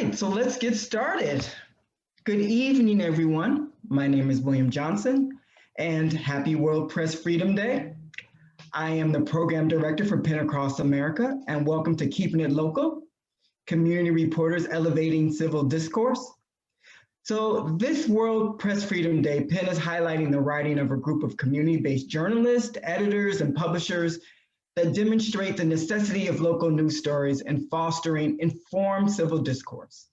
right, so let's get started. Good evening, everyone. My name is William Johnson, and happy World Press Freedom Day. I am the Program Director for PEN Across America, and welcome to Keeping It Local, Community Reporters Elevating Civil Discourse. So this World Press Freedom Day, PEN is highlighting the writing of a group of community-based journalists, editors, and publishers that demonstrate the necessity of local news stories and fostering informed civil discourse.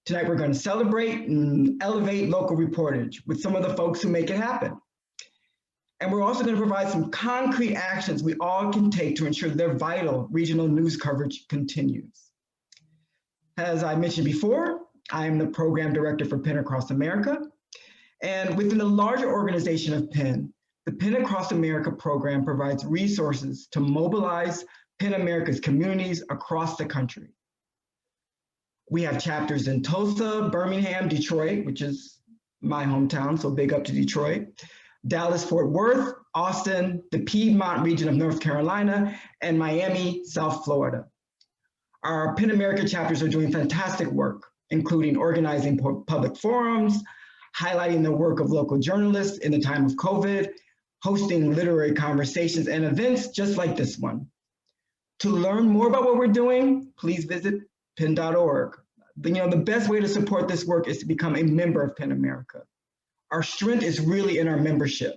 Tonight, we're going to celebrate and elevate local reportage with some of the folks who make it happen. And we're also going to provide some concrete actions we all can take to ensure their vital regional news coverage continues. As I mentioned before, I am the Program Director for PEN Across America. And within the larger organization of PEN, the PEN Across America program provides resources to mobilize PEN America's communities across the country. We have chapters in Tulsa, Birmingham, Detroit, which is my hometown, so big up to Detroit, Dallas, Fort Worth, Austin, the Piedmont region of North Carolina, and Miami, South Florida. Our PEN America chapters are doing fantastic work, including organizing public forums, highlighting the work of local journalists in the time of COVID, hosting literary conversations and events just like this one. To learn more about what we're doing, please visit pen.org. The best way to support this work is to become a member of PEN America. Our strength is really in our membership.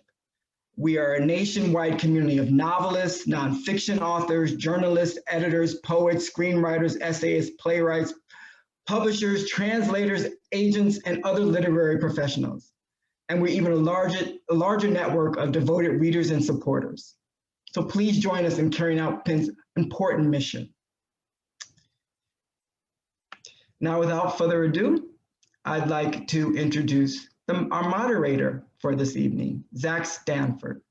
We are a nationwide community of novelists, nonfiction authors, journalists, editors, poets, screenwriters, essayists, playwrights, publishers, translators, agents, and other literary professionals. And we're even a larger network of devoted readers and supporters. So please join us in carrying out PEN's important mission. Now, without further ado, I'd like to introduce our moderator for this evening, Zach Stanford.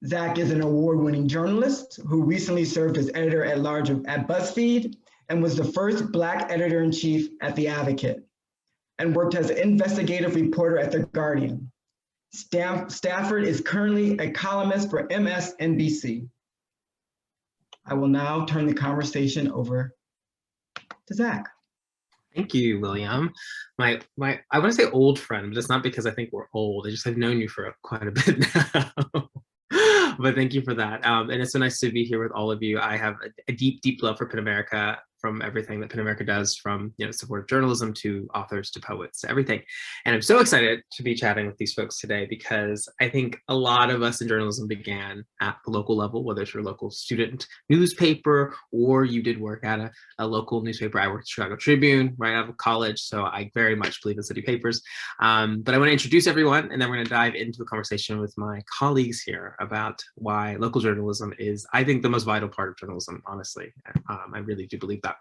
Zach is an award-winning journalist who recently served as editor-at-large at BuzzFeed and was the first Black editor-in-chief at The Advocate, and worked as an investigative reporter at The Guardian. Stafford is currently a columnist for MSNBC. I will now turn the conversation over to Zach. Thank you, William. I want to say old friend, but it's not because I think we're old. I've known you for quite a bit now. But thank you for that. And it's so nice to be here with all of you. I have a deep, deep love for PEN America, from everything that PEN America does, from supportive journalism to authors to poets to everything. And I'm so excited to be chatting with these folks today because I think a lot of us in journalism began at the local level, whether it's your local student newspaper or you did work at a local newspaper. I worked at Chicago Tribune right out of college, so I very much believe in city papers. But I want to introduce everyone, and then we're going to dive into a conversation with my colleagues here about why local journalism is, I think, the most vital part of journalism, honestly. I really do believe that.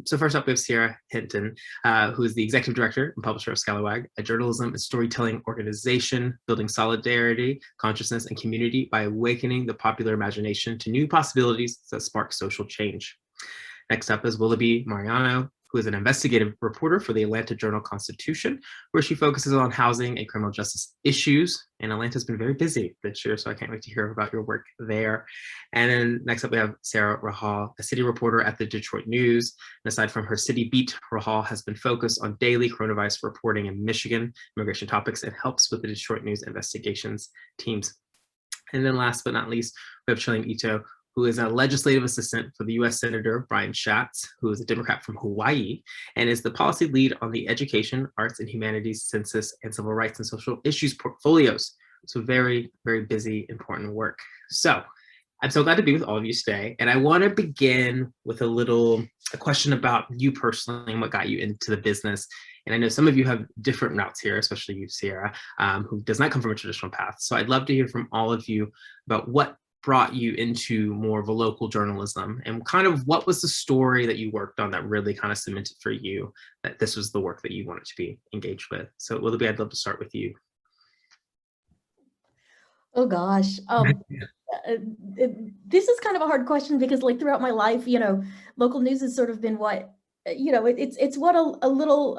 So first up, we have Sierra Hinton, who is the executive director and publisher of Scalawag, a journalism and storytelling organization building solidarity, consciousness, and community by awakening the popular imagination to new possibilities that spark social change. Next up is Willoughby Mariano, who is an investigative reporter for the Atlanta Journal-Constitution, where she focuses on housing and criminal justice issues. And Atlanta's been very busy this year, so I can't wait to hear about your work there. And then next up, we have Sarah Rahal, a city reporter at the Detroit News. And aside from her city beat, Rahal has been focused on daily coronavirus reporting in Michigan, immigration topics, and helps with the Detroit News investigations teams. And then last but not least, we have Chilean Ito, who is a legislative assistant for the U.S. Senator Brian Schatz, who is a Democrat from Hawaii, and is the policy lead on the Education, Arts and Humanities, Census, and Civil Rights and Social Issues portfolios. So very, very busy, important work. So I'm so glad to be with all of you today. And I want to begin with a question about you personally and what got you into the business. And I know some of you have different routes here, especially you, Sierra, who does not come from a traditional path. So I'd love to hear from all of you about what brought you into more of a local journalism, and kind of what was the story that you worked on that really kind of cemented for you that this was the work that you wanted to be engaged with. So Willoughby, I'd love to start with you. Oh gosh, this is kind of a hard question because like throughout my life, local news has sort of been what, it's what a little,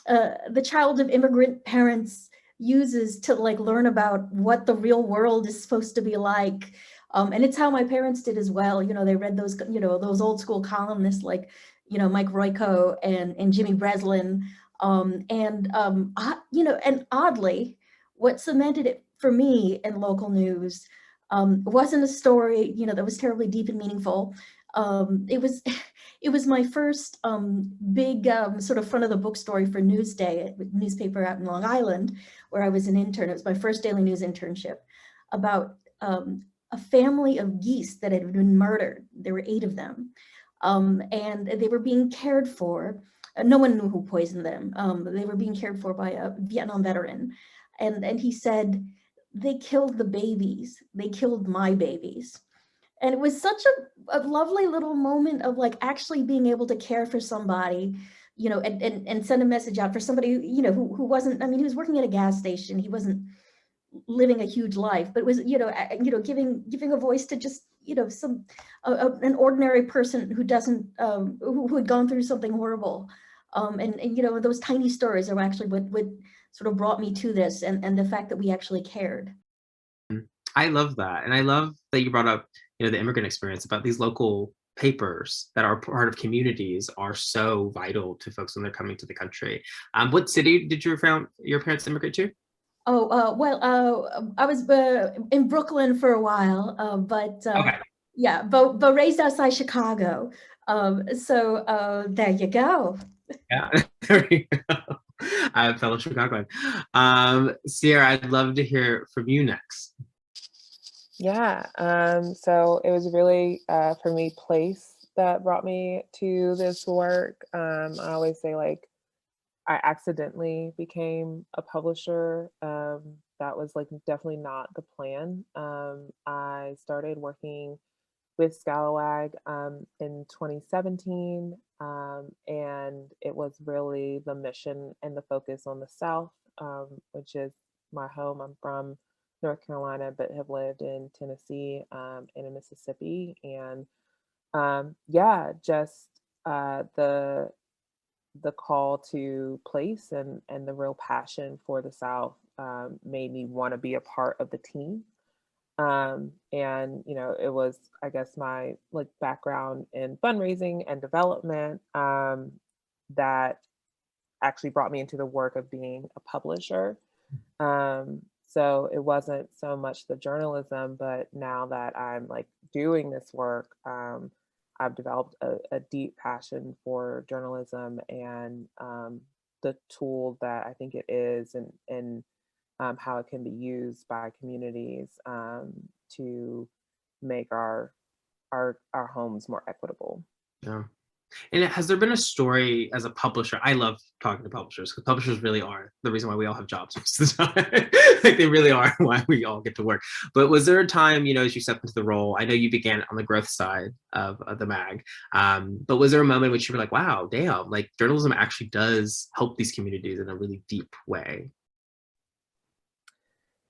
the child of immigrant parents uses to like learn about what the real world is supposed to be like. And it's how my parents did as well. They read those, those old school columnists like, Mike Royko and Jimmy Breslin. And oddly, what cemented it for me in local news wasn't a story, that was terribly deep and meaningful. It was it was my first big sort of front of the book story for Newsday, a newspaper out in Long Island, where I was an intern. It was my first daily news internship about a family of geese that had been murdered. There were 8 of them, and they were being cared for. No one knew who poisoned them. They were being cared for by a Vietnam veteran, and he said, "They killed the babies. They killed my babies." And it was such a lovely little moment of like actually being able to care for somebody, and send a message out for somebody, who wasn't, I mean, he was working at a gas station. He wasn't living a huge life, but was, giving a voice to just, an ordinary person who doesn't, who had gone through something horrible. And those tiny stories are actually what sort of brought me to this, and the fact that we actually cared. I love that. And I love that you brought up, the immigrant experience, about these local papers that are part of communities are so vital to folks when they're coming to the country. What city did your parents immigrate to? I was in Brooklyn for a while, but Okay. yeah, but raised outside Chicago. So there you go. Yeah, there you go. Fellow Chicagoan. Sierra, I'd love to hear from you next. Yeah, so it was really, for me, place that brought me to this work. I always say, like, I accidentally became a publisher. That was like definitely not the plan. I started working with Scalawag in 2017, and it was really the mission and the focus on the South, which is my home. I'm from North Carolina, but have lived in Tennessee and in Mississippi. And yeah, just the call to place and the real passion for the South made me want to be a part of the team. And it was, I guess, my like background in fundraising and development that actually brought me into the work of being a publisher. So it wasn't so much the journalism, but now that I'm like doing this work, I've developed a deep passion for journalism and the tool that I think it is, and how it can be used by communities to make our homes more equable. Yeah. And has there been a story as a publisher? I love talking to publishers, because publishers really are the reason why we all have jobs most of the time. Like, they really are why we all get to work. But was there a time, as you stepped into the role, I know you began on the growth side of the mag, but was there a moment in which you were like, wow, damn, like journalism actually does help these communities in a really deep way?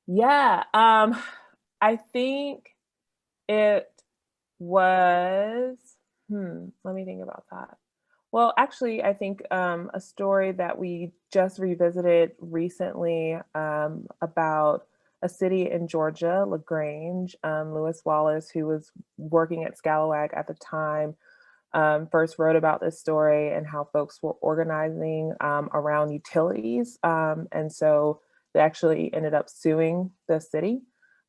Yeah, I think it was, let me think about that. Well, actually, I think a story that we just revisited recently about a city in Georgia, LaGrange. Lewis Wallace, who was working at Scalawag at the time, first wrote about this story and how folks were organizing around utilities. And so they actually ended up suing the city.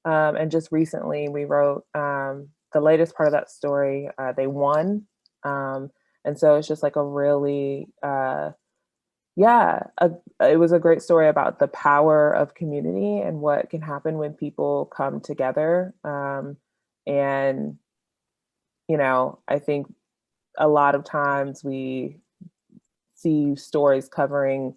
And just recently we wrote the latest part of that story. They won. And so it's just like a really, it was a great story about the power of community and what can happen when people come together. And, I think a lot of times we see stories covering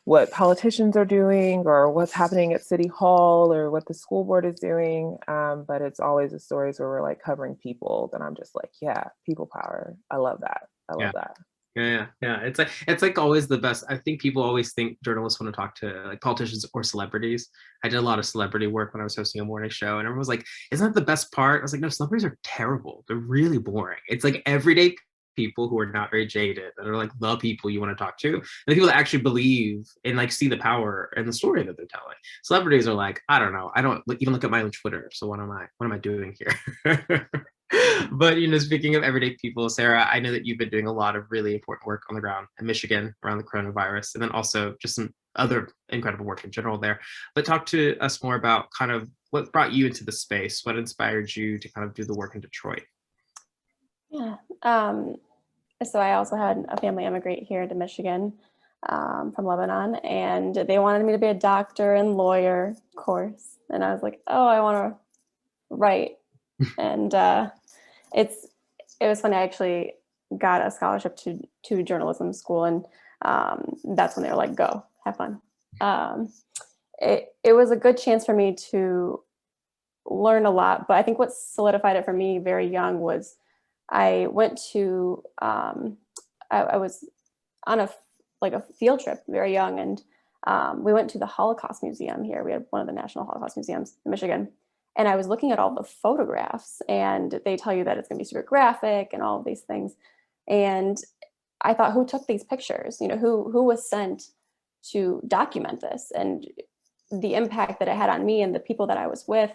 what politicians are doing or what's happening at City Hall or what the school board is doing. But it's always the stories where we're like covering people that I'm just like, yeah, people power. I love that. I love that. Yeah. It's like always the best. I think people always think journalists want to talk to like politicians or celebrities. I did a lot of celebrity work when I was hosting a morning show, and everyone was like, isn't that the best part? I was like, no, celebrities are terrible. They're really boring. It's like everyday people who are not very jaded, that are like the people you want to talk to, and the people that actually believe and like see the power and the story that they're telling. Celebrities are like, I don't know, I don't even look at my own Twitter, so what am I doing here? But, speaking of everyday people, Sarah, I know that you've been doing a lot of really important work on the ground in Michigan around the coronavirus, and then also just some other incredible work in general there. But talk to us more about kind of what brought you into the space, what inspired you to kind of do the work in Detroit. Yeah. So I also had a family immigrate here to Michigan from Lebanon, and they wanted me to be a doctor and lawyer, of course. And I was like, oh, I want to write. And it was funny. I actually got a scholarship to journalism school, and that's when they were like, go, have fun. It was a good chance for me to learn a lot, but I think what solidified it for me very young was I went to I was on a field trip very young, and we went to the Holocaust Museum here. We had one of the National Holocaust Museums in Michigan, and I was looking at all the photographs, and they tell you that it's going to be super graphic and all of these things, and I thought, who took these pictures? Who was sent to document this, and the impact that it had on me and the people that I was with.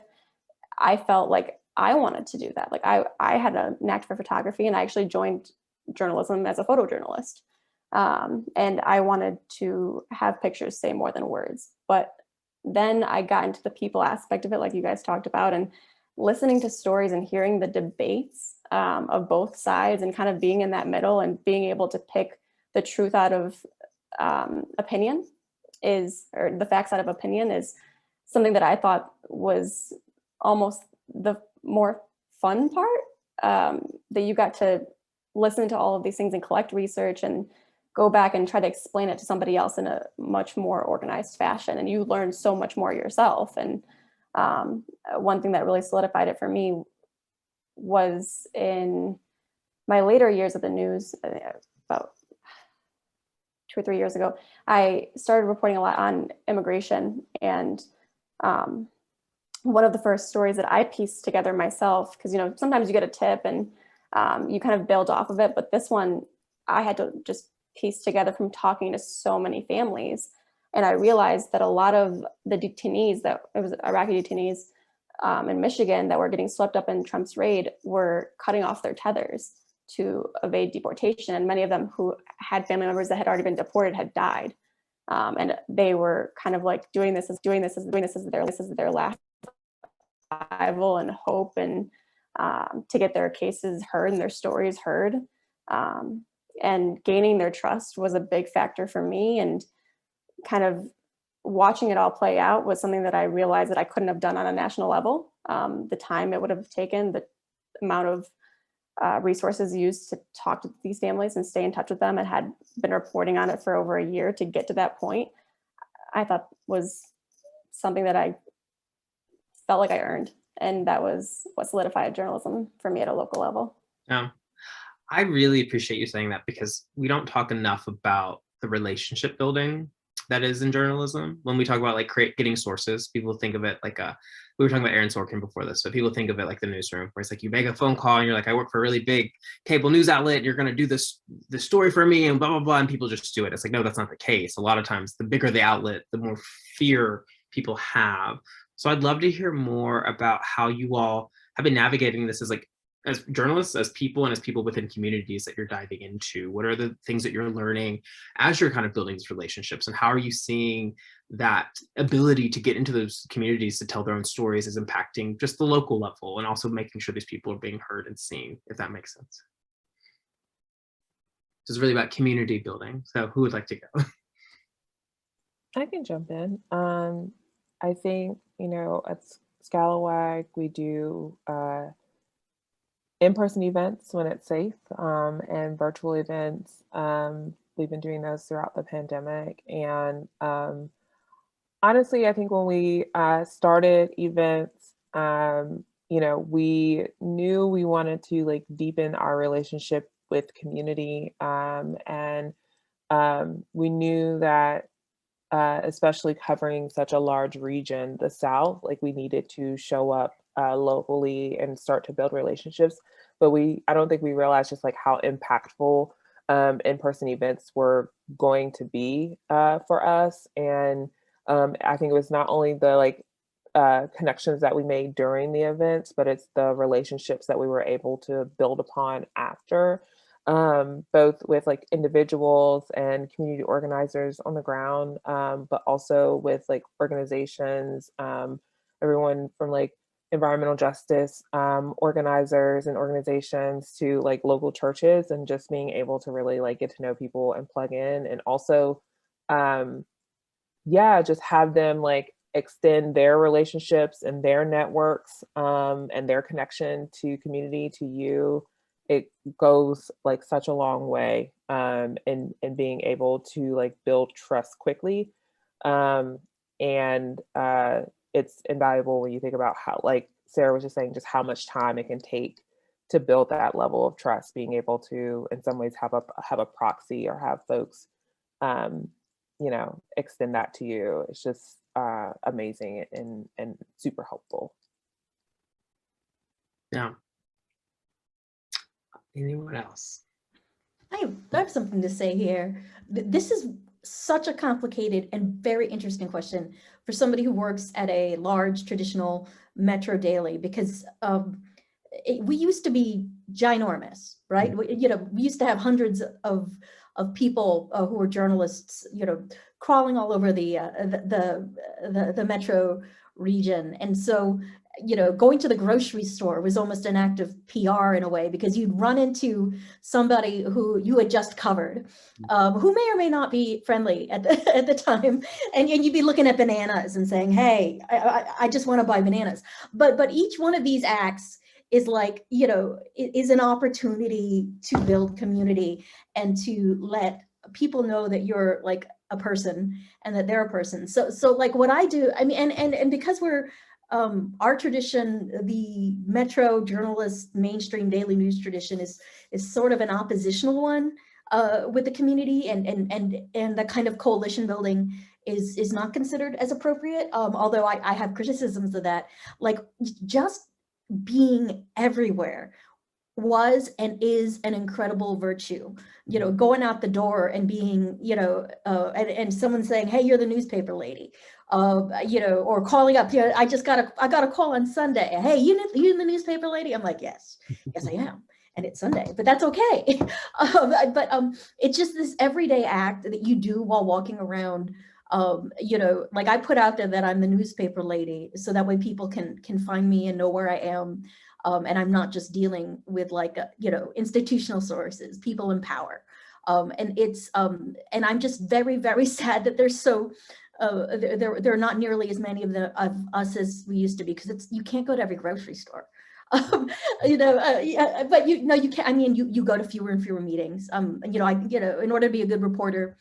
I felt like I wanted to do that. Like I had a knack for photography, and I actually joined journalism as a photojournalist. And I wanted to have pictures say more than words. But then I got into the people aspect of it, like you guys talked about, and listening to stories and hearing the debates of both sides, and kind of being in that middle and being able to pick the truth out of opinion or the facts out of opinion is something that I thought was almost the more fun part, that you got to listen to all of these things and collect research and go back and try to explain it to somebody else in a much more organized fashion. And you learn so much more yourself. And one thing that really solidified it for me was in my later years of the news, about 2 or 3 years ago, I started reporting a lot on immigration. And one of the first stories that I pieced together myself, because sometimes you get a tip and you kind of build off of it, but this one I had to just piece together from talking to so many families. And I realized that a lot of the detainees, that it was Iraqi detainees in Michigan that were getting swept up in Trump's raid, were cutting off their tethers to evade deportation. And many of them who had family members that had already been deported had died. And they were kind of like doing this as their last survival and hope, and to get their cases heard and their stories heard. And gaining their trust was a big factor for me, and kind of watching it all play out was something that I realized that I couldn't have done on a national level. The time it would have taken, the amount of resources used to talk to these families and stay in touch with them, and had been reporting on it for over a year to get to that point, I thought was something that I felt like I earned. And that was what solidified journalism for me at a local level. Yeah. I really appreciate you saying that, because we don't talk enough about the relationship building that is in journalism. When we talk about getting sources, people think of it like we were talking about Aaron Sorkin before this, so people think of it like the newsroom, where it's like you make a phone call and you're like, I work for a really big cable news outlet, you're going to do this story for me and blah, blah, blah, and people just do it. It's like, no, that's not the case. A lot of times, the bigger the outlet, the more fear people have. So I'd love to hear more about how you all have been navigating this as journalists, as people, and as people within communities that you're diving into. What are the things that you're learning as you're kind of building these relationships, and how are you seeing that ability to get into those communities to tell their own stories is impacting just the local level, and also making sure these people are being heard and seen, if that makes sense? It's really about community building. So who would like to go? I can jump in. I think, at Scalawag, we do in-person events when it's safe, and virtual events. We've been doing those throughout the pandemic. And honestly, I think when we started events, we knew we wanted to deepen our relationship with community. And we knew that especially covering such a large region, the South, we needed to show up locally and start to build relationships. But I don't think we realized just how impactful in-person events were going to be for us. And I think it was not only the connections that we made during the events, but it's the relationships that we were able to build upon after, both with like individuals and community organizers on the ground, but also with like organizations, everyone from like environmental justice organizers and organizations to like local churches, and just being able to really like get to know people and plug in, and also just have them like extend their relationships and their networks and their connection to community to you. It goes like such a long way in being able to like build trust quickly. It's invaluable when you think about how, like Sarah was just saying, just how much time it can take to build that level of trust, being able to in some ways have a proxy or have folks extend that to you. It's just amazing and super helpful. Yeah. Anyone else? I have something to say here. This is such a complicated and very interesting question for somebody who works at a large traditional metro daily, because we used to be ginormous, right? We used to have hundreds of people who were journalists, crawling all over the metro region. And so, going to the grocery store was almost an act of PR in a way, because you'd run into somebody who you had just covered, who may or may not be friendly at the time, and you'd be looking at bananas and saying, "Hey, I just want to buy bananas." But each one of these acts is like, is an opportunity to build community and to let people know that you're like a person and that they're a person. So like what I do, I mean, and because we're our tradition, the metro journalist mainstream daily news tradition is sort of an oppositional one with the community, and the kind of coalition building is not considered as appropriate. Although I have criticisms of that, like just being everywhere was and is an incredible virtue. Going out the door and being, and someone saying, "Hey, you're the newspaper lady," or calling up. I got a call on Sunday. "Hey, you the newspaper lady?" I'm like, "Yes, yes, I am." And it's Sunday, but that's okay. But it's just this everyday act that you do while walking around. Like I put out there that I'm the newspaper lady, so that way people can find me and know where I am. And I'm not just dealing with like, institutional sources, people in power. And it's, and I'm just very, very sad that there's so, there are not nearly as many of us as we used to be, because you can't go to every grocery store. But you can't, I mean, you go to fewer and fewer meetings. In order to be a good reporter,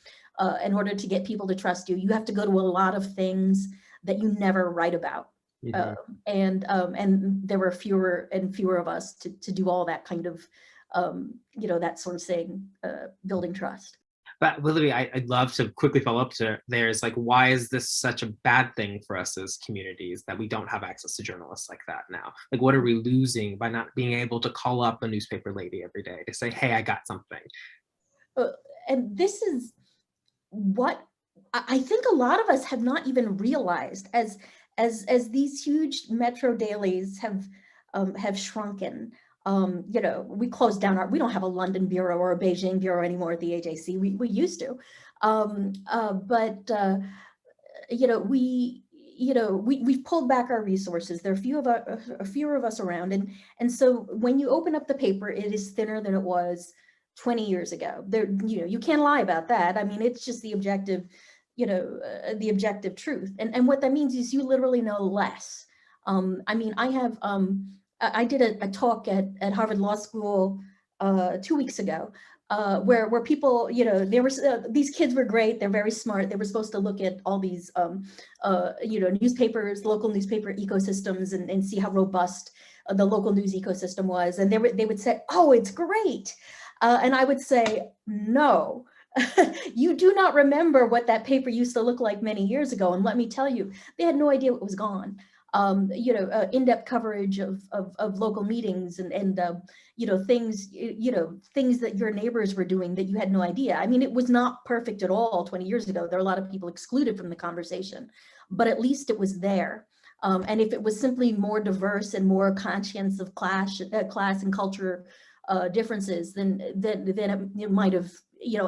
in order to get people to trust you, you have to go to a lot of things that you never write about. Mm-hmm. And there were fewer and fewer of us to do all that kind of, that sort of thing, building trust. But Willoughby, I'd love to quickly follow up to there's like, why is this such a bad thing for us as communities that we don't have access to journalists like that now? Like, what are we losing by not being able to call up a newspaper lady every day to say, "Hey, I got something"? And this is what I think a lot of us have not even realized as these huge metro dailies have shrunken. We closed down we don't have a London bureau or a Beijing bureau anymore at the AJC. We used to, we've pulled back our resources. There are fewer of us around, and so when you open up the paper, it is thinner than it was 20 years ago. You can't lie about that. I mean, it's just the objective, the objective truth. And what that means is you literally know less. I mean, I did a talk at Harvard Law School 2 weeks ago, where people, these kids were great. They're very smart. They were supposed to look at all these, newspapers, local newspaper ecosystems, and see how robust the local news ecosystem was. And they would say, "Oh, it's great." And I would say, "No, you do not remember what that paper used to look like many years ago." And let me tell you, they had no idea it was gone. In-depth coverage of local meetings and things, things that your neighbors were doing that you had no idea. I mean, it was not perfect at all 20 years ago. There are a lot of people excluded from the conversation, but at least it was there. And if it was simply more diverse and more conscious of class and culture differences, then it might have,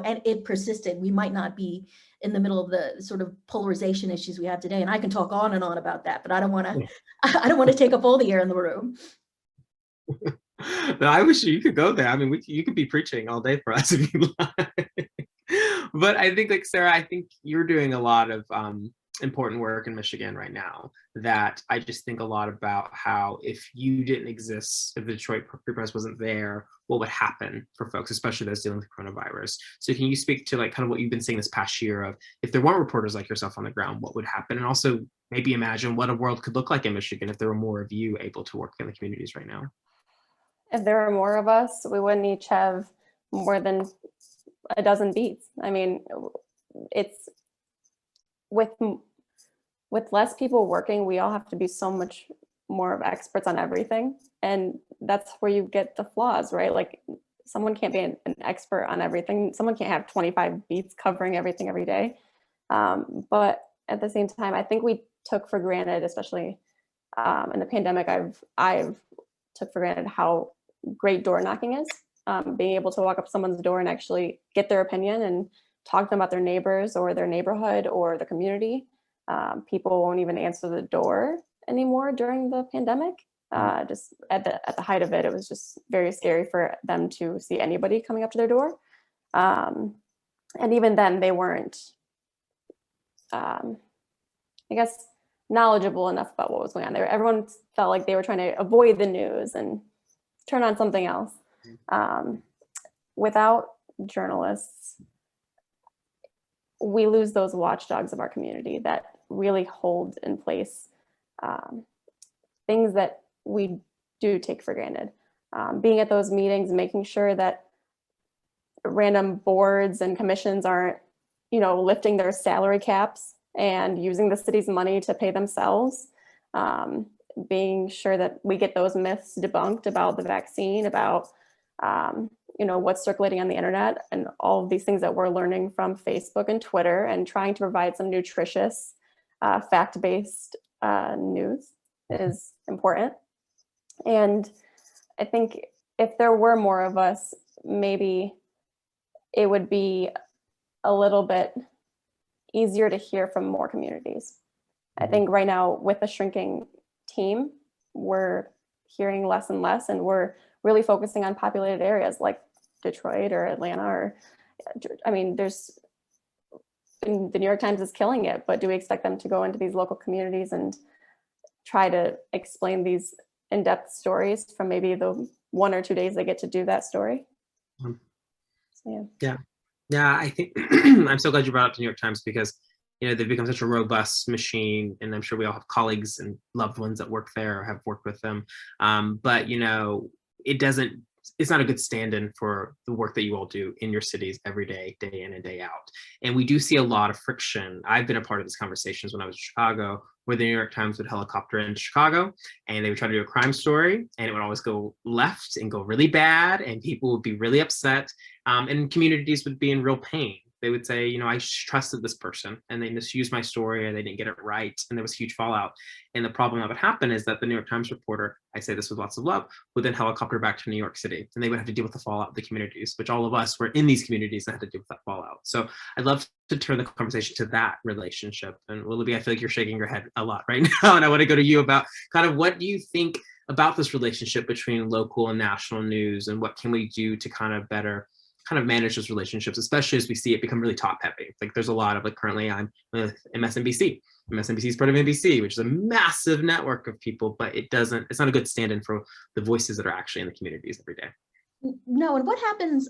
and it persisted. We might not be in the middle of the sort of polarization issues we have today. And I can talk on and on about that, but I don't want to take up all the air in the room. No, I wish you could go there. I mean, you could be preaching all day for us if you like. But I think, like, Sarah, I think you're doing a lot of important work in Michigan right now that I just think a lot about how if you didn't exist, if the Detroit Free Press wasn't there, what would happen for folks, especially those dealing with coronavirus. So can you speak to like kind of what you've been seeing this past year of if there weren't reporters like yourself on the ground, what would happen? And also maybe imagine what a world could look like in Michigan if there were more of you able to work in the communities right now. If there were more of us, we wouldn't each have more than a dozen beats. I mean, it's with less people working, we all have to be so much more of experts on everything. And that's where you get the flaws, right? Like someone can't be an expert on everything. Someone can't have 25 beats covering everything every day. But at the same time, I think we took for granted, especially in the pandemic, I've took for granted how great door knocking is. Being able to walk up someone's door and actually get their opinion and talk to them about their neighbors or their neighborhood or the community. People won't even answer the door anymore during the pandemic. Just at the height of it, it was just very scary for them to see anybody coming up to their door. And even then they weren't, I guess, knowledgeable enough about what was going on there. Everyone felt like they were trying to avoid the news and turn on something else. Without journalists, we lose those watchdogs of our community that really hold in place things that we do take for granted. Being at those meetings, making sure that random boards and commissions aren't, lifting their salary caps and using the city's money to pay themselves. Being sure that we get those myths debunked about the vaccine, about what's circulating on the internet, and all of these things that we're learning from Facebook and Twitter, and trying to provide some nutritious, fact-based news is important. And I think if there were more of us, maybe it would be a little bit easier to hear from more communities. I think right now with the shrinking team, we're hearing less and less, and we're really focusing on populated areas like Detroit or Atlanta, or the New York Times is killing it, but do we expect them to go into these local communities and try to explain these in-depth stories from maybe the 1 or 2 days they get to do that story? So, yeah, I think I'm so glad you brought up the New York Times, because they've become such a robust machine, and I'm sure we all have colleagues and loved ones that work there or have worked with them. But it's not a good stand-in for the work that you all do in your cities every day, day in and day out. And we do see a lot of friction. I've been a part of these conversations when I was in Chicago, where the New York Times would helicopter into Chicago and they would try to do a crime story, and it would always go left and go really bad, and people would be really upset, and communities would be in real pain. They would say, I trusted this person and they misused my story, or they didn't get it right, and there was huge fallout. And the problem that would happen is that the New York Times reporter, I say this with lots of love, would then helicopter back to New York City, and they would have to deal with the fallout of the communities, which all of us were in these communities that had to deal with that fallout. So I'd love to turn the conversation to that relationship. And Willoughby, I feel like you're shaking your head a lot right now, and I want to go to you about kind of what do you think about this relationship between local and national news, and what can we do to kind of better kind of manage those relationships, especially as we see it become really top heavy. Like there's a lot of, like, currently I'm with MSNBC. MSNBC is part of NBC, which is a massive network of people, but it's not a good stand-in for the voices that are actually in the communities every day. No, and what happens,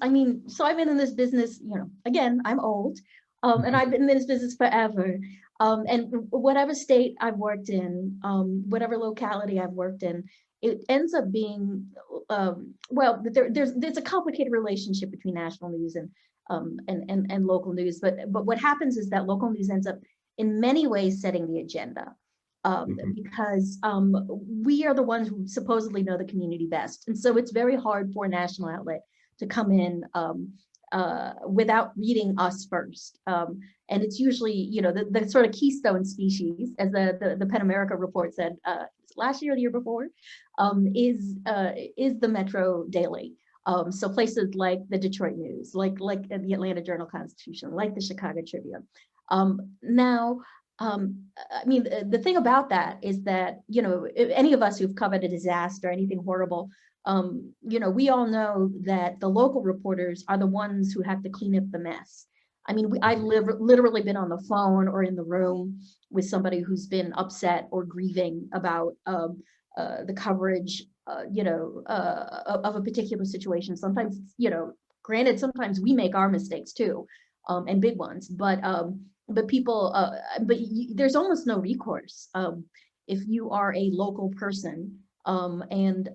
so I've been in this business, again, I'm old, and I've been in this business forever. And whatever state I've worked in, whatever locality I've worked in, it ends up being, there's a complicated relationship between national news and local news. But what happens is that local news ends up in many ways setting the agenda, because we are the ones who supposedly know the community best. And so it's very hard for a national outlet to come in without reading us first. And it's usually, you know, the sort of keystone species, as the PEN America report said last year or the year before, is the Metro Daily. So places like the Detroit News, like the Atlanta Journal-Constitution, like the Chicago Tribune. Now, I mean, the thing about that is that, you know, if any of us who've covered a disaster, anything horrible, you know, we all know that the local reporters are the ones who have to clean up the mess. I mean, I've literally been on the phone or in the room with somebody who's been upset or grieving about the coverage, you know, of a particular situation. Sometimes, you know, granted, sometimes we make our mistakes too, and big ones, but people, there's almost no recourse if you are a local person and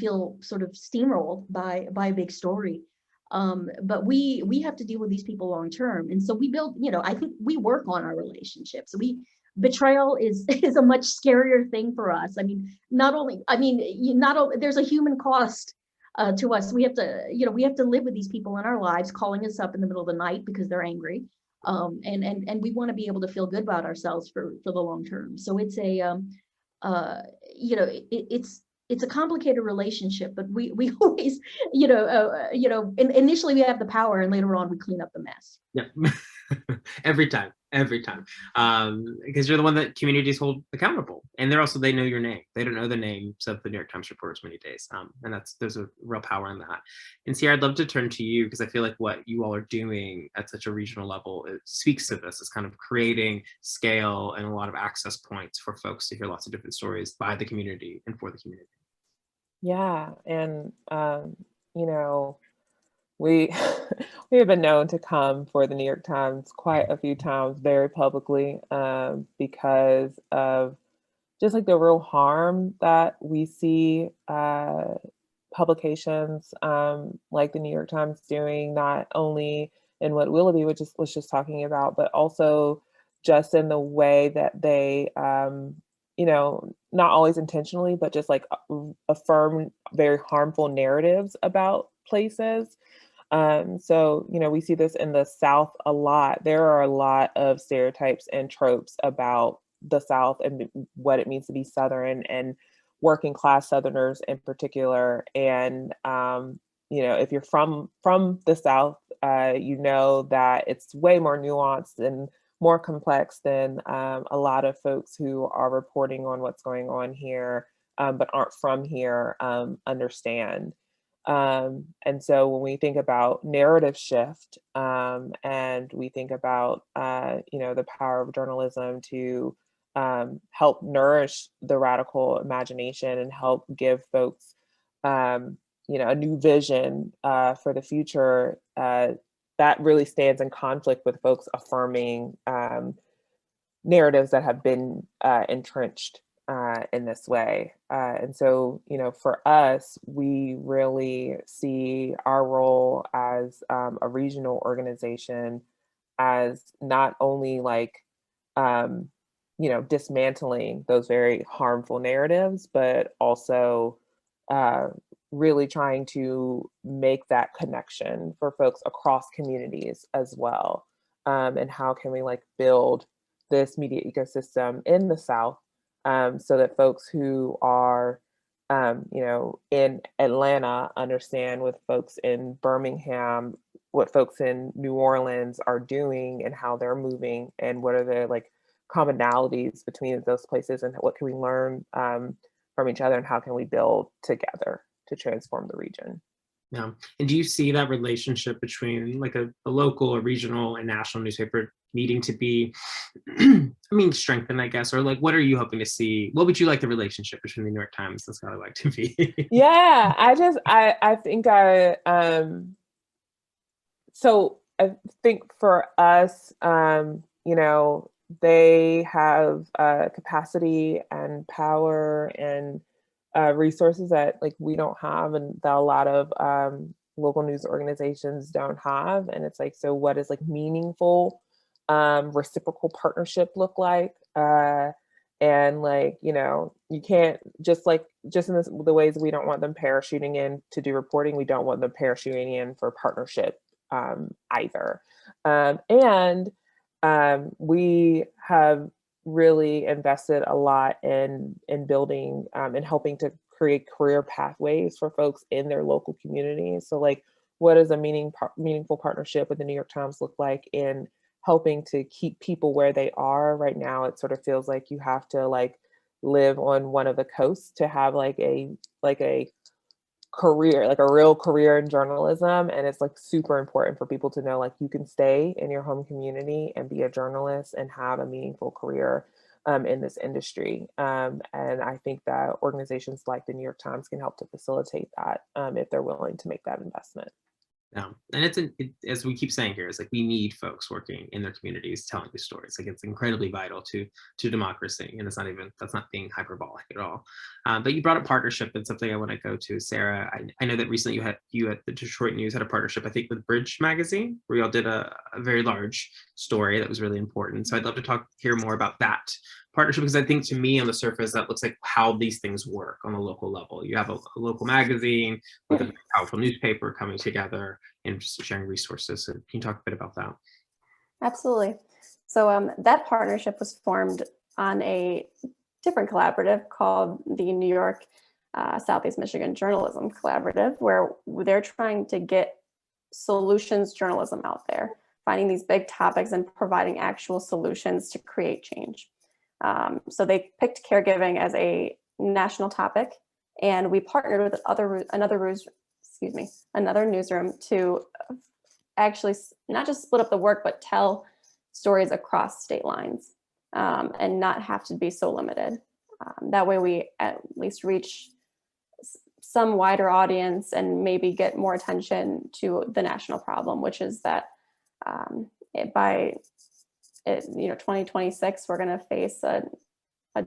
feel sort of steamrolled by a big story. But we have to deal with these people long term, and so we build. You know, I think we work on our relationships. Betrayal is a much scarier thing for us. I mean, there's a human cost to us. We have to, you know, we have to live with these people in our lives, calling us up in the middle of the night because they're angry. And we want to be able to feel good about ourselves for the long term. So it's a, you know, it's a complicated relationship, but we always, you know, initially we have the power, and later on we clean up the mess. Yeah, every time, because you're the one that communities hold accountable, and they know your name. They don't know the names of the New York Times reporters many days, and there's a real power in that. And Sierra, I'd love to turn to you, because I feel like what you all are doing at such a regional level, it speaks to this. It's kind of creating scale and a lot of access points for folks to hear lots of different stories by the community and for the community. Yeah, and you know, we we have been known to come for the New York Times quite a few times, very publicly, because of just like the real harm that we see publications like the New York Times doing, not only in what Willoughby was just talking about, but also just in the way that they you know, not always intentionally, but just like affirm very harmful narratives about places. So, you know, we see this in the South a lot. There are a lot of stereotypes and tropes about the South and what it means to be Southern, and working class Southerners in particular. And, you know, if you're from the South, you know that it's way more nuanced and more complex than a lot of folks who are reporting on what's going on here, but aren't from here, understand. And so when we think about narrative shift, and we think about, you know, the power of journalism to help nourish the radical imagination and help give folks, you know, a new vision for the future, that really stands in conflict with folks affirming narratives that have been entrenched in this way. And so, you know, for us, we really see our role as a regional organization as not only like, you know, dismantling those very harmful narratives, but also really trying to make that connection for folks across communities as well. And how can we like build this media ecosystem in the South, so that folks who are, you know, in Atlanta understand what folks in Birmingham, what folks in New Orleans are doing and how they're moving, and what are the like commonalities between those places, and what can we learn from each other, and how can we build together to transform the region. Yeah. And do you see that relationship between like a local, a regional, and national newspaper needing to be, I mean, strengthened, I guess, or like, what are you hoping to see? What would you like the relationship between the New York Times and Scholar like to be? Yeah, I think so I think for us, you know, they have capacity and power and resources that like we don't have, and that a lot of local news organizations don't have. And it's like, so what is like meaningful reciprocal partnership look like? And like, you know, you can't just in the ways we don't want them parachuting in to do reporting, we don't want them parachuting in for partnership either. And we have really invested a lot in building and helping to create career pathways for folks in their local communities. So like, what does a meaningful partnership with the New York Times look like in helping to keep people where they are? Right now, it sort of feels like you have to like live on one of the coasts to have like a career, like a real career in journalism. And it's like super important for people to know, like, you can stay in your home community and be a journalist and have a meaningful career in this industry. And I think that organizations like the New York Times can help to facilitate that if they're willing to make that investment. Yeah, and as we keep saying here, it's like we need folks working in their communities telling these stories. Like, it's incredibly vital to democracy, and that's not being hyperbolic at all. But you brought up partnership, and something I want to go to, Sarah. I know that recently you at the Detroit News had a partnership, I think, with Bridge magazine, where y'all did a very large story that was really important. So I'd love to hear more about that partnership, because I think, to me, on the surface, that looks like how these things work on a local level. You have a local magazine with a powerful newspaper coming together and just sharing resources. So can you talk a bit about that? Absolutely. So that partnership was formed on a different collaborative called the New York Southeast Michigan Journalism Collaborative, where they're trying to get solutions journalism out there, finding these big topics and providing actual solutions to create change. So they picked caregiving as a national topic, and we partnered with another newsroom to actually not just split up the work, but tell stories across state lines and not have to be so limited. That way we at least reach some wider audience and maybe get more attention to the national problem, which is that by 2026, we're going to face a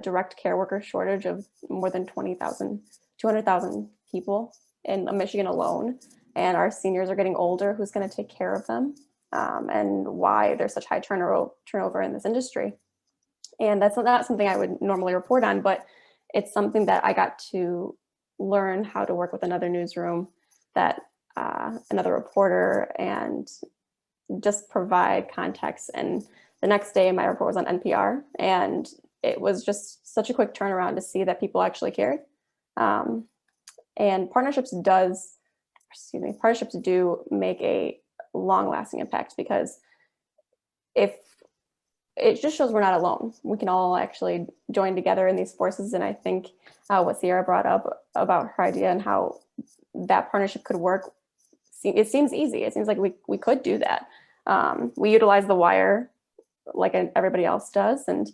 direct care worker shortage of more than 200,000 people in Michigan alone. And our seniors are getting older. Who's going to take care of them? And why there's such high turnover in this industry. And that's not something I would normally report on, but it's something that I got to learn how to work with another newsroom, another reporter, and just provide context. And the next day my report was on NPR, and it was just such a quick turnaround to see that people actually cared. And partnerships do make a long-lasting impact, because if it just shows we're not alone, we can all actually join together in these forces. And I think what Sierra brought up about her idea and how that partnership could work, it seems easy. It seems like we could do that. We utilize the wire like everybody else does. And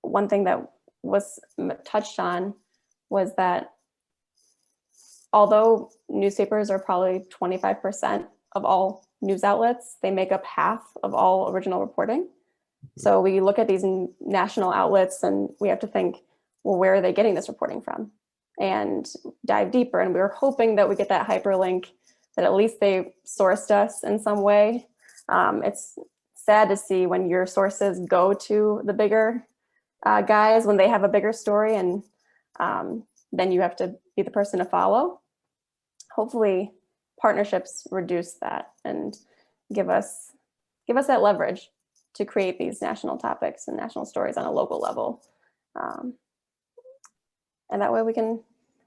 one thing that was touched on was that although newspapers are probably 25% of all news outlets, they make up half of all original reporting. So we look at these national outlets and we have to think, well, where are they getting this reporting from? And dive deeper. And we were hoping that we get that hyperlink, that at least they sourced us in some way. It's sad to see when your sources go to the bigger guys when they have a bigger story, and then you have to be the person to follow. Hopefully partnerships reduce that and give us that leverage to create these national topics and national stories on a local level. And that way we can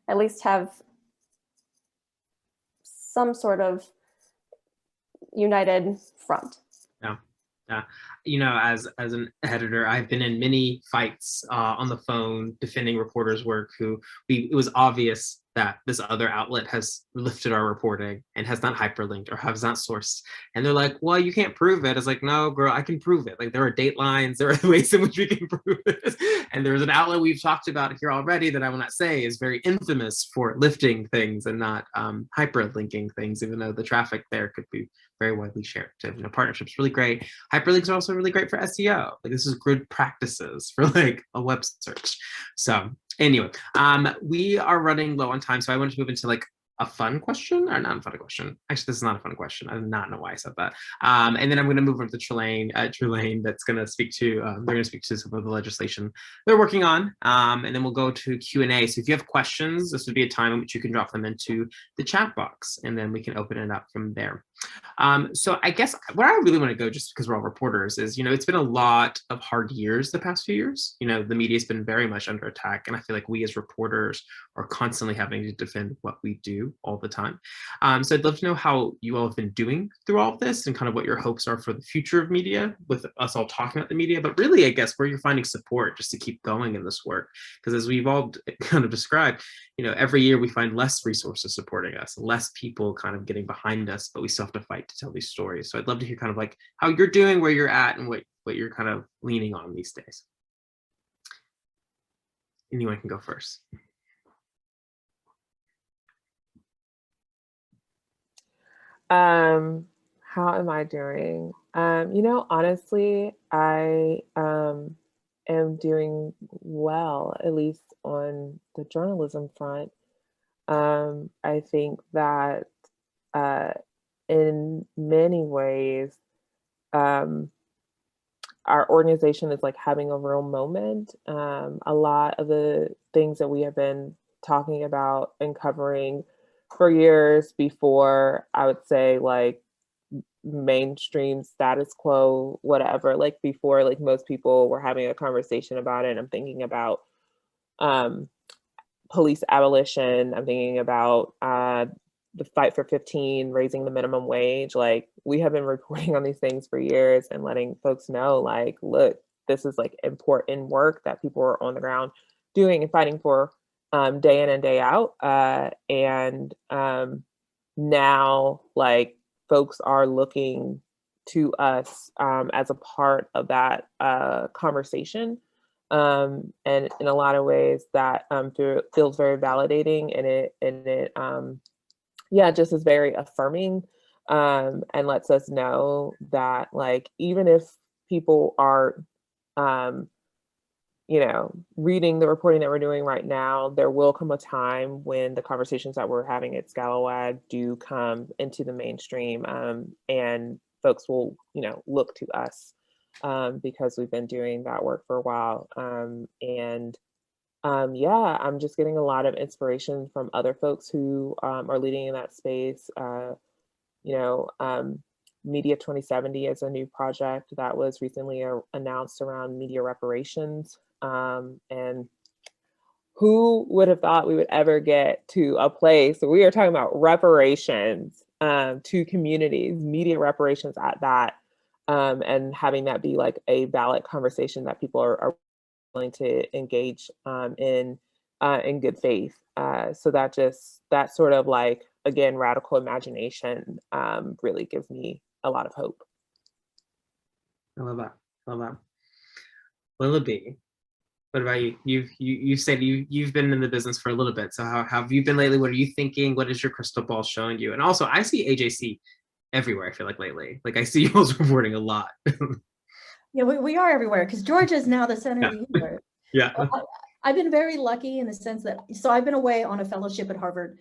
at least have some sort of united front. Yeah. As an editor, I've been in many fights on the phone defending reporters' work it was obvious that this other outlet has lifted our reporting and has not hyperlinked or has not sourced. And they're like, well, you can't prove it. It's like, no, girl, I can prove it. Like, there are datelines, there are ways in which we can prove it. And there's an outlet we've talked about here already that I will not say is very infamous for lifting things and not hyperlinking things, even though the traffic there could be very widely shared. So, partnership's really great. Hyperlinks are also really great for SEO. Like, this is good practices for like a web search. So anyway, we are running low on time, so I want to move into like a fun question, or not a fun question. Actually, this is not a fun question. I do not know why I said that. And then I'm going to move over to Trelane, that's going to speak to, they're going to speak to some of the legislation they're working on. And then we'll go to Q&A. So if you have questions, this would be a time in which you can drop them into the chat box, and then we can open it up from there. So I guess where I really want to go, just because we're all reporters, is, it's been a lot of hard years the past few years. The media's been very much under attack, and I feel like we as reporters are constantly having to defend what we do all the time. So I'd love to know how you all have been doing through all of this, and kind of what your hopes are for the future of media, with us all talking about the media, but really, I guess, where you're finding support just to keep going in this work. Because as we've all kind of described, every year we find less resources supporting us, less people kind of getting behind us, but we still have to fight to tell these stories. So I'd love to hear kind of like how you're doing, where you're at, and what you're kind of leaning on these days. Anyone can go first. How am I doing? Honestly, I am doing well, at least on the journalism front. I think that in many ways, our organization is like having a real moment. A lot of the things that we have been talking about and covering for years before, I would say, like mainstream status quo, whatever, like before, like most people were having a conversation about it. I'm thinking about police abolition. I'm thinking about the fight for 15, raising the minimum wage. Like, we have been reporting on these things for years and letting folks know, like, look, this is like important work that people are on the ground doing and fighting for day in and day out. And now, like, folks are looking to us as a part of that conversation. And in a lot of ways that feels very validating, and it just is very affirming, and lets us know that, like, even if people are reading the reporting that we're doing right now, there will come a time when the conversations that we're having at Scalawag do come into the mainstream, and folks will, look to us because we've been doing that work for a while. I'm just getting a lot of inspiration from other folks who are leading in that space. Media 2070 is a new project that was recently announced around media reparations. And who would have thought we would ever get to a place where we are talking about reparations to communities, media reparations at that, and having that be like a valid conversation that people are willing to engage in good faith. So that sort of, like, again, radical imagination really gives me a lot of hope. I love that. I love that. Willoughby, what about you? You said you've been in the business for a little bit. So how have you been lately? What are you thinking? What is your crystal ball showing you? And also, I see AJC everywhere, I feel like, lately. Like, I see you all reporting a lot. Yeah, we are everywhere, because Georgia is now the center of the universe. Yeah. I've been very lucky in the sense that, so I've been away on a fellowship at Harvard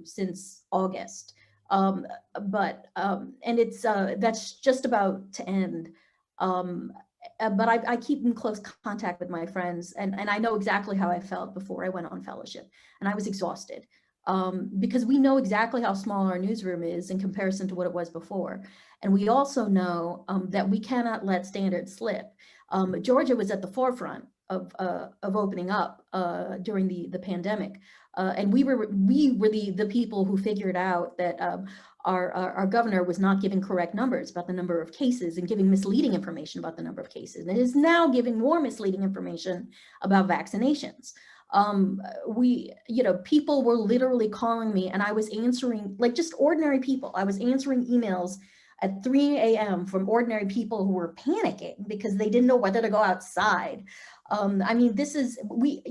since August. And it's that's just about to end. But I keep in close contact with my friends, and I know exactly how I felt before I went on fellowship, and I was exhausted because we know exactly how small our newsroom is in comparison to what it was before. And we also know that we cannot let standards slip. Georgia was at the forefront of opening up during the pandemic, and we were the people who figured out that our governor was not giving correct numbers about the number of cases and giving misleading information about the number of cases, and is now giving more misleading information about vaccinations. People were literally calling me, and I was answering, like, just ordinary people. I was answering emails at 3 a.m. from ordinary people who were panicking because they didn't know whether to go outside. We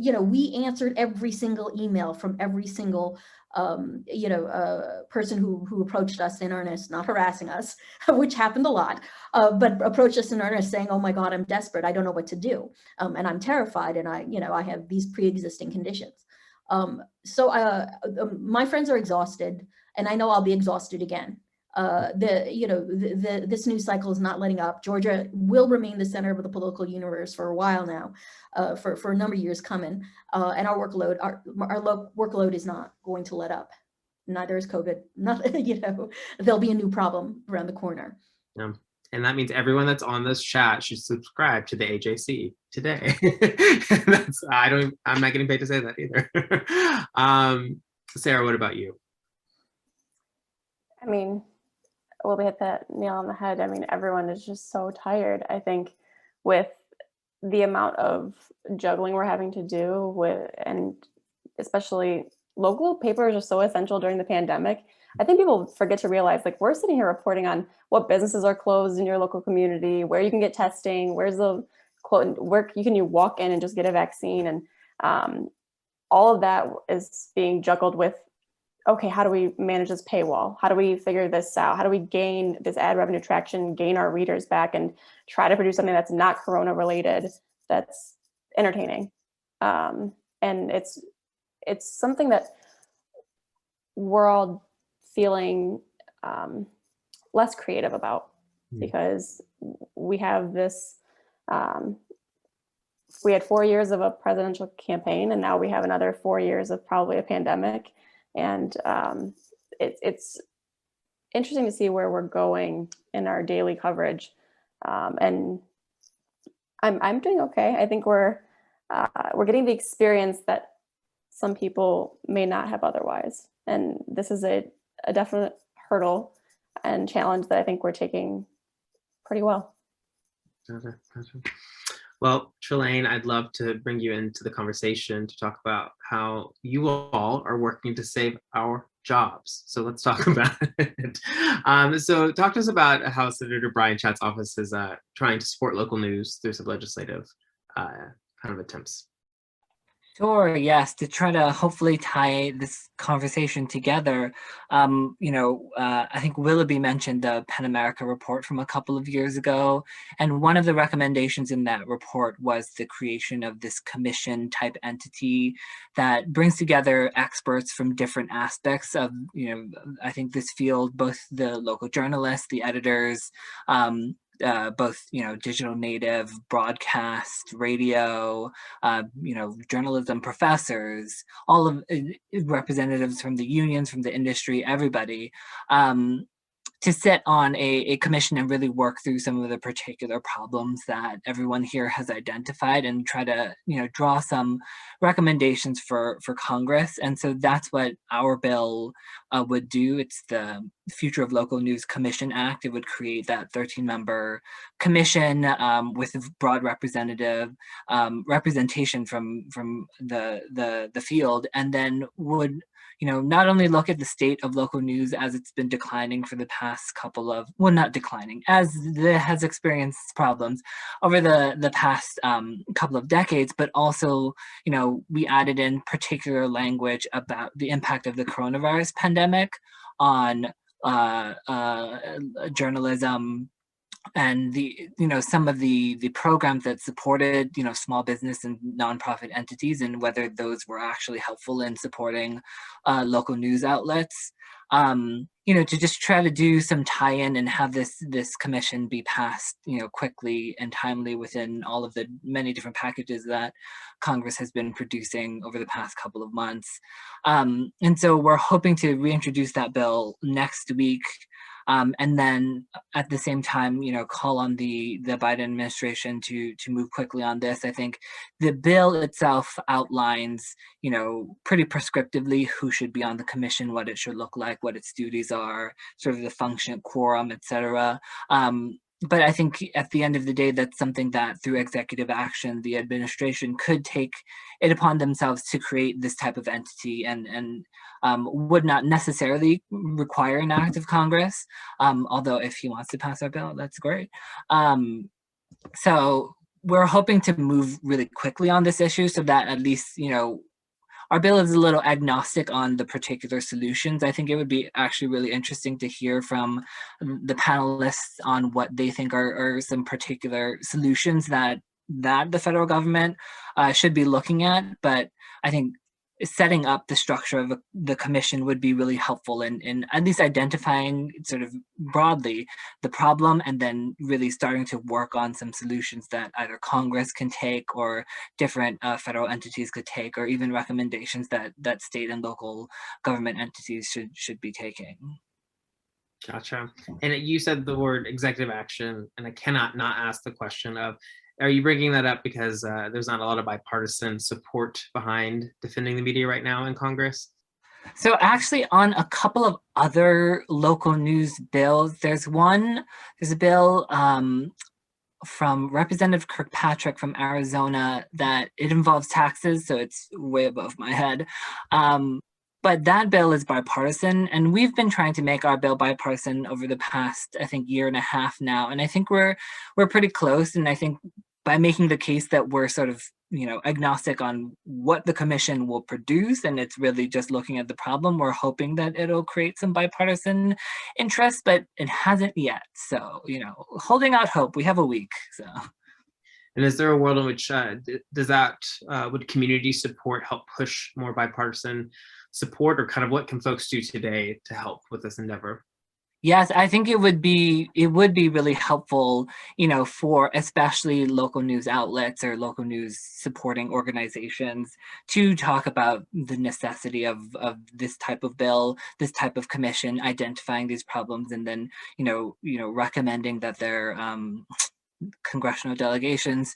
answered every single email from every single person who approached us in earnest, not harassing us, which happened a lot, but approached us in earnest saying, "Oh my God, I'm desperate. I don't know what to do. And I'm terrified. And I have these pre-existing conditions." My friends are exhausted, and I know I'll be exhausted again. This news cycle is not letting up. Georgia will remain the center of the political universe for a while now, for a number of years coming, and our workload is not going to let up. Neither is COVID. There'll be a new problem around the corner. Yeah. And that means everyone that's on this chat should subscribe to the AJC today. I'm not getting paid to say that either. Sarah, what about you? I mean, Will hit that nail on the head. I mean, everyone is just so tired. I think with the amount of juggling we're having to do with, and especially local papers are so essential during the pandemic. I think people forget to realize, like, we're sitting here reporting on what businesses are closed in your local community, where you can get testing, where's the where you walk in and just get a vaccine, and all of that is being juggled with. Okay, how do we manage this paywall? How do we figure this out? How do we gain this ad revenue traction, gain our readers back, and try to produce something that's not Corona related, that's entertaining? And it's something that we're all feeling less creative about, because we have this, we had 4 years of a presidential campaign, and now we have another 4 years of probably a pandemic. And it's interesting to see where we're going in our daily coverage. And I'm doing okay. I think we're getting the experience that some people may not have otherwise. And this is a definite hurdle and challenge that I think we're taking pretty well. Gotcha. Well, Trelane, I'd love to bring you into the conversation to talk about how you all are working to save our jobs. So let's talk about it. So talk to us about how Senator Brian Chatz's office is trying to support local news through some legislative kind of attempts. Sure, yes, to try to hopefully tie this conversation together. I think Willoughby mentioned the PEN America report from a couple of years ago. And one of the recommendations in that report was the creation of this commission type entity that brings together experts from different aspects of, I think this field, both the local journalists, the editors, both digital native, broadcast, radio, journalism professors, all of representatives from the unions, from the industry, everybody, to sit on a commission and really work through some of the particular problems that everyone here has identified and try to draw some recommendations for Congress. And so that's what our bill would do. It's the Future of Local News Commission Act. It would create that 13-member commission with broad representation from the field, and then would not only look at the state of local news as it's been declining for the past couple of, well, not declining, as it has experienced problems over the past couple of decades, but also, we added in particular language about the impact of the coronavirus pandemic on journalism, and some of the programs that supported small business and nonprofit entities, and whether those were actually helpful in supporting local news outlets, to just try to do some tie-in and have this commission be passed quickly and timely within all of the many different packages that Congress has been producing over the past couple of months. And so we're hoping to reintroduce that bill next week. And then at the same time, call on the Biden administration to move quickly on this. I think the bill itself outlines, pretty prescriptively who should be on the commission, what it should look like, what its duties are, sort of the function, quorum, etc. But I think at the end of the day, that's something that through executive action, the administration could take it upon themselves to create this type of entity, and would not necessarily require an act of Congress. Although if he wants to pass our bill, that's great. So we're hoping to move really quickly on this issue so that at least, our bill is a little agnostic on the particular solutions. I think it would be actually really interesting to hear from the panelists on what they think are some particular solutions that the federal government should be looking at. But I think setting up the structure of the commission would be really helpful in at least identifying sort of broadly the problem, and then really starting to work on some solutions that either Congress can take or different federal entities could take, or even recommendations that state and local government entities should be taking. Gotcha. And you said the word executive action, and I cannot not ask the question of, are you bringing that up because there's not a lot of bipartisan support behind defending the media right now in Congress? So actually on a couple of other local news bills, there's a bill from Representative Kirkpatrick from Arizona that it involves taxes, so it's way above my head. But that bill is bipartisan, and we've been trying to make our bill bipartisan over the past, I think, year and a half now. And I think we're pretty close. And I think by making the case that we're sort of, agnostic on what the commission will produce, and it's really just looking at the problem, we're hoping that it'll create some bipartisan interest, but it hasn't yet. So, holding out hope. We have a week. So. And is there a world in which would community support help push more bipartisan support, or kind of what can folks do today to help with this endeavor? Yes, I think it would be really helpful, for especially local news outlets or local news supporting organizations to talk about the necessity of this type of bill, this type of commission, identifying these problems, and then, recommending that they're congressional delegations,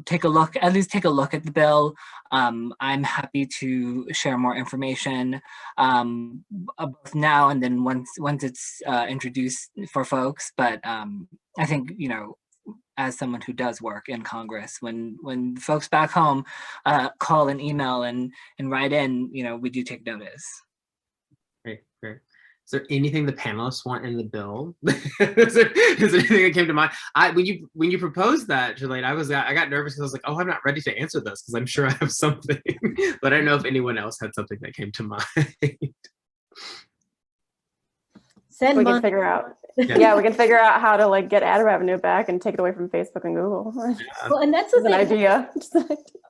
take a look at the bill. I'm happy to share more information both now and then once it's introduced for folks. But I think, as someone who does work in Congress, when folks back home call and email and write in, we do take notice. Great. Is there anything the panelists want in the bill? is there anything that came to mind? When you proposed that, Jelaine, I got nervous because I was like, oh, I'm not ready to answer this because I'm sure I have something, but I don't know if anyone else had something that came to mind. We can figure out. Yeah, we can figure out how to get ad revenue back and take it away from Facebook and Google. Yeah. Well, and that's an idea.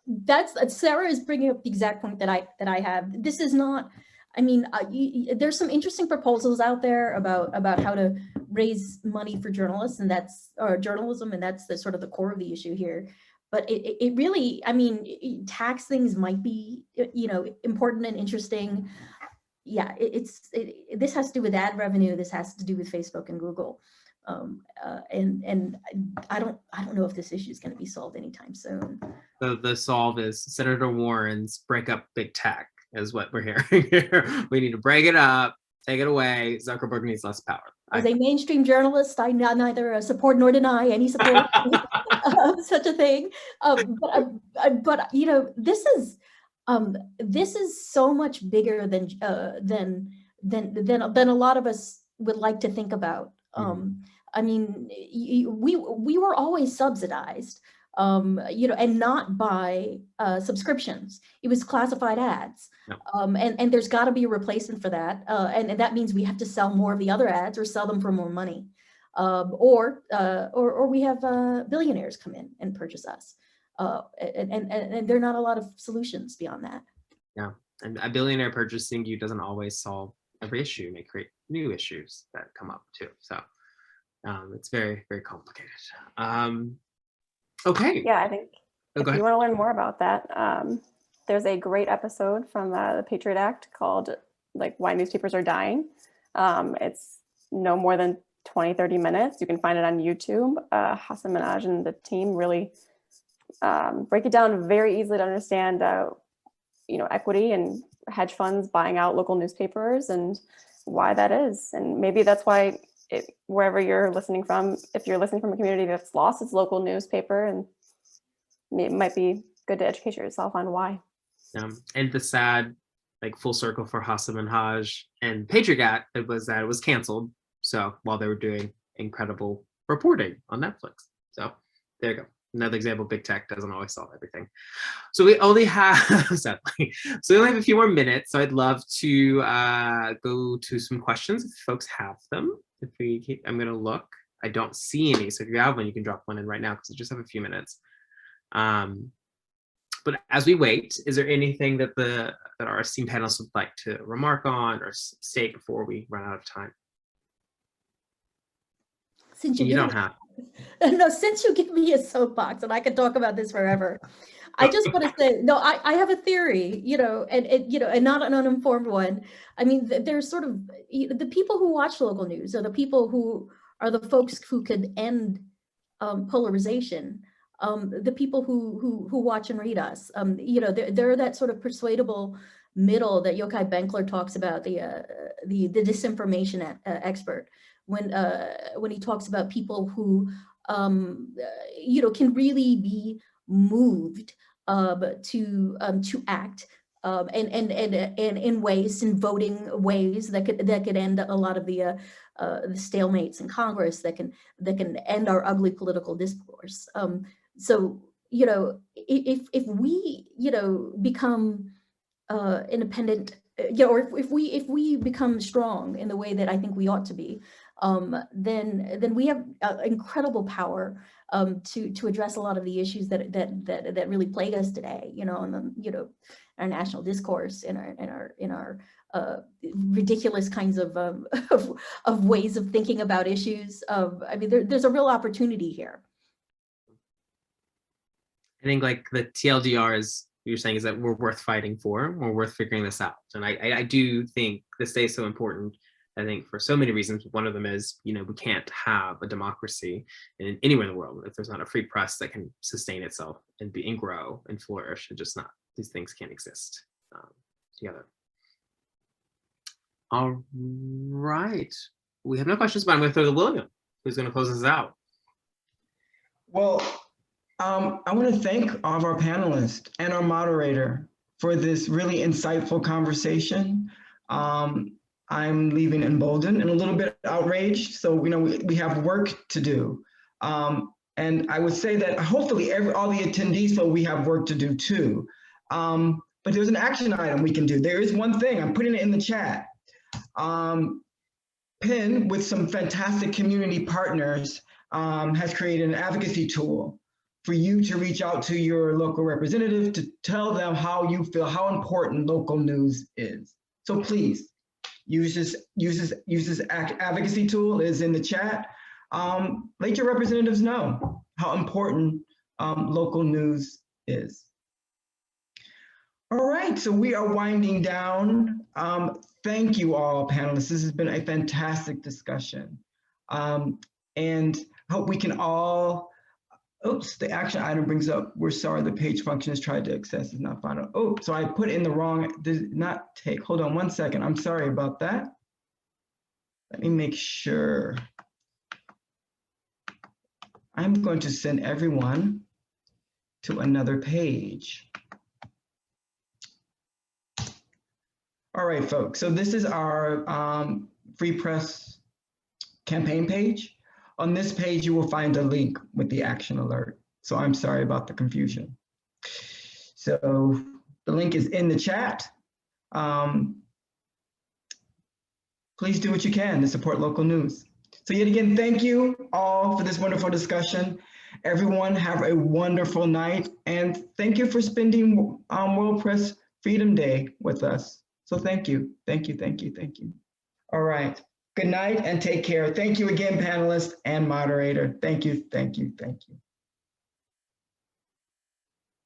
That's Sarah is bringing up the exact point that I have. This is not. I mean, there's some interesting proposals out there about how to raise money for journalists, and journalism, and that's the sort of the core of the issue here. But it really, I mean, tax things might be, important and interesting. Yeah, this has to do with ad revenue. This has to do with Facebook and Google, and I don't know if this issue is going to be solved anytime soon. So the solve is Senator Warren's breakup big tech. Is what we're hearing here. We need to break it up, take it away. Zuckerberg needs less power. As a mainstream journalist, I neither support nor deny any support of such a thing. But this is so much bigger than a lot of us would like to think about. I mean, we were always subsidized. And not by subscriptions. It was classified ads. No. And there's got to be a replacement for that. And that means we have to sell more of the other ads or sell them for more money. Or we have billionaires come in and purchase us. And there are not a lot of solutions beyond that. Yeah, and a billionaire purchasing you doesn't always solve every issue. It may create new issues that come up too. So it's very, very complicated. Okay. Yeah, I think if you want to learn more about that, there's a great episode from the Patriot Act called Why Newspapers Are Dying. It's no more than 20-30 minutes. You can find it on YouTube. Hassan Minhaj and the team really break it down very easily to understand, equity and hedge funds buying out local newspapers and why that is. And maybe that's why wherever you're listening from, if you're listening from a community that's lost its local newspaper, and it might be good to educate yourself on why. And the sad, full circle for Hassan Minhaj and Patriot Act, it was that it was canceled. So while they were doing incredible reporting on Netflix. So there you go. Another example, big tech doesn't always solve everything. So we only have, sadly, so we only have a few more minutes. So I'd love to go to some questions if folks have them. I'm going to look. I don't see any. So if you have one, you can drop one in right now because I just have a few minutes. But as we wait, is there anything that our esteemed panelists would like to remark on or state before we run out of time? Since you don't have. No, since you give me a soapbox, and I could talk about this forever, I just want to say, no, I have a theory, and not an uninformed one. I mean, there's sort of the people who watch local news are the people who are the folks who could end polarization. The people who watch and read us, they're that sort of persuadable middle that Yochai Benkler talks about, the disinformation expert, when he talks about people who can really be moved to act and in ways, in voting ways that could end a lot of the stalemates in Congress, that can end our ugly political discourse. So if we become independent, or if we become strong in the way that I think we ought to be, then we have incredible power to address a lot of the issues that really plague us today. And our national discourse, in our ridiculous kinds of ways of thinking about issues. I mean, there's a real opportunity here. I think like the TLDR is, you're saying, is that we're worth fighting for, we're worth figuring this out. And I do think this day is so important, I think, for so many reasons. One of them is, we can't have a democracy anywhere in the world if there's not a free press that can sustain itself and grow and flourish. And just not, these things can't exist together. All right. We have no questions, but I'm going to throw to William, who's going to close us out. Well, I want to thank all of our panelists and our moderator for this really insightful conversation. I'm leaving emboldened and a little bit outraged. So, we have work to do. And I would say that hopefully all the attendees feel we have work to do too. But there's an action item we can do. There is one thing, I'm putting it in the chat. Penn, with some fantastic community partners, has created an advocacy tool for you to reach out to your local representative to tell them how you feel, how important local news is. So please use this advocacy tool. It is in the chat. Let your representatives know how important local news is. All right, so we are winding down. Thank you all, panelists. This has been a fantastic discussion. And I hope we can all, oops, the action item brings up, we're sorry, the page function has tried to access, is not found. Oh, so I put in the wrong, did not take, hold on one second. I'm sorry about that. Let me make sure. I'm going to send everyone to another page. All right, folks, so this is our Free Press campaign page. On this page, you will find a link with the action alert. So I'm sorry about the confusion. So the link is in the chat. Please do what you can to support local news. So yet again, thank you all for this wonderful discussion. Everyone have a wonderful night, and thank you for spending World Press Freedom Day with us. So thank you, thank you, thank you, thank you. All right, good night and take care. Thank you again, panelists and moderator. Thank you, thank you, thank you.